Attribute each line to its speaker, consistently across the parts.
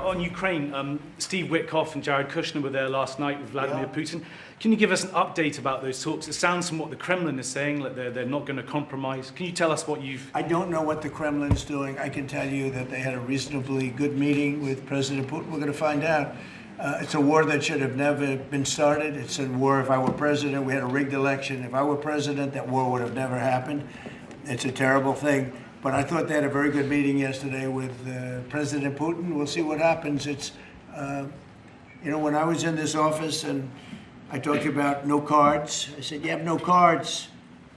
Speaker 1: on Ukraine, Steve Witkoff and Jared Kushner were there last night with Vladimir Putin. Can you give us an update about those talks? It sounds from what the Kremlin is saying that they're not going to compromise. Can you tell us what you've...
Speaker 2: I don't know what the Kremlin's doing. I can tell you that they had a reasonably good meeting with President Putin. We're going to find out. It's a war that should have never been started. It's a war, if I were president, we had a rigged election. If I were president, that war would have never happened. It's a terrible thing. But I thought they had a very good meeting yesterday with President Putin. We'll see what happens. It's, you know, when I was in this office and I talked about no cards, I said, you have no cards.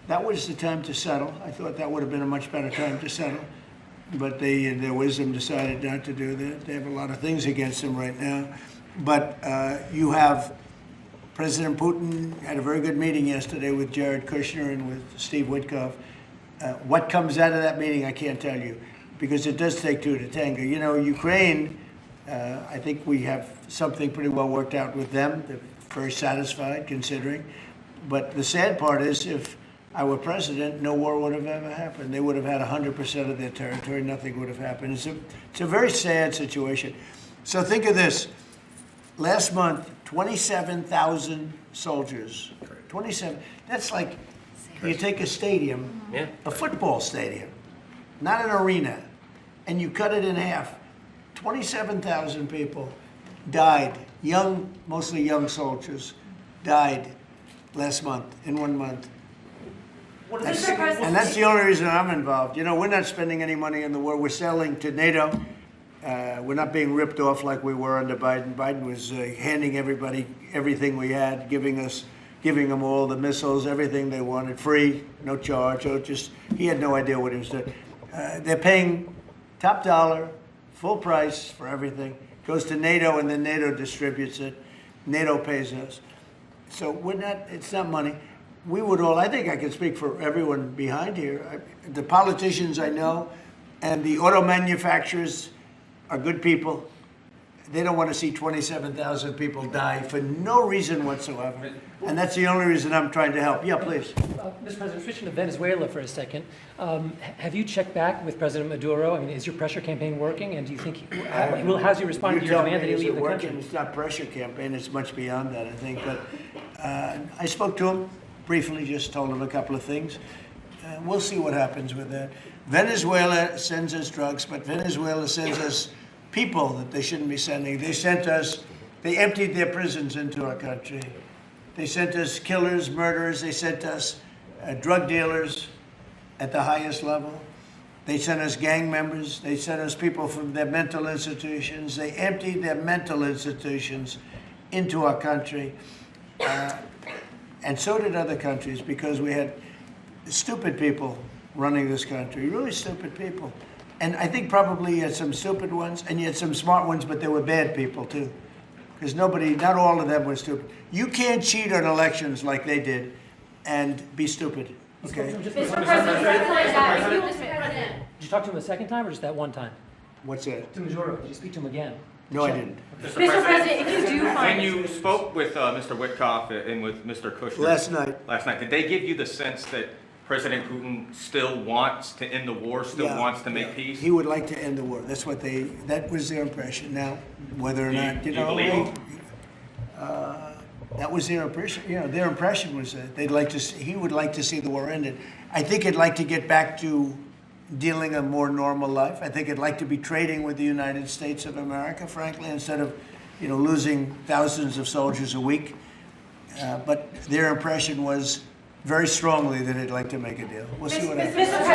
Speaker 2: That was the time to settle. I thought that would have been a much better time to settle. But they, in their wisdom, decided not to do that. They have a lot of things against them right now. But you have President Putin had a very good meeting yesterday with Jared Kushner and with Steve Witkoff. What comes out of that meeting, I can't tell you, because it does take two to tango. You know, Ukraine, I think we have something pretty well worked out with them. They're very satisfied, considering. But the sad part is, if I were president, no war would have ever happened. They would have had 100% of their territory. Nothing would have happened. It's a very sad situation. So think of this. Last month, 27,000 soldiers. 27. That's like, you take a stadium, a football stadium, not an arena, and you cut it in half. 27,000 people died, young, mostly young soldiers, died last month, in 1 month. And that's the only reason I'm involved. You know, we're not spending any money in the war. We're selling to NATO. We're not being ripped off like we were under Biden. Biden was handing everybody everything we had, giving them all the missiles, everything they wanted, free, no charge. So just, he had no idea what he was doing. They're paying top dollar, full price for everything. Goes to NATO, and then NATO distributes it. NATO pays us. So we're not, it's not money. We would all, I think I can speak for everyone behind here. The politicians I know and the auto manufacturers are good people. They don't want to see 27,000 people die for no reason whatsoever. And that's the only reason I'm trying to help. Yeah, please.
Speaker 3: Mr. President, switching to Venezuela for a second. Have you checked back with President Maduro? I mean, is your pressure campaign working? And do you think, how's he responding to your demand that he leave the country?
Speaker 2: It's not pressure campaign. It's much beyond that, I think. But I spoke to him briefly, just told him a couple of things. We'll see what happens with that. Venezuela sends us drugs, but Venezuela sends us people that they shouldn't be sending. They emptied their prisons into our country. They sent us killers, murderers. They sent us drug dealers at the highest level. They sent us gang members. They sent us people from their mental institutions. They emptied their mental institutions into our country. And so did other countries, because we had stupid people running this country, really stupid people. And I think probably you had some stupid ones, and you had some smart ones, but they were bad people too. Because not all of them were stupid. You can't cheat on elections like they did and be stupid, okay?
Speaker 3: Mr. President, did you talk to him a second time or just that one time?
Speaker 2: What's that?
Speaker 3: To Maduro, did you speak to him again?
Speaker 2: No, I didn't.
Speaker 4: Mr. President, if you do find... When you spoke with Mr. Witkoff and with Mr. Kushner...
Speaker 2: Last night,
Speaker 4: did they give you the sense that President Putin still wants to end the war, wants to make peace?
Speaker 2: He would like to end the war. That's what that was their impression. Now, whether or not,
Speaker 4: you know, believe
Speaker 2: that was their impression. You know, their impression was that he would like to see the war ended. I think he'd like to get back to dealing a more normal life. I think he'd like to be trading with the United States of America, frankly, instead of, you know, losing thousands of soldiers a week. But their impression was very strongly that he'd like to make a deal. We'll see what happens.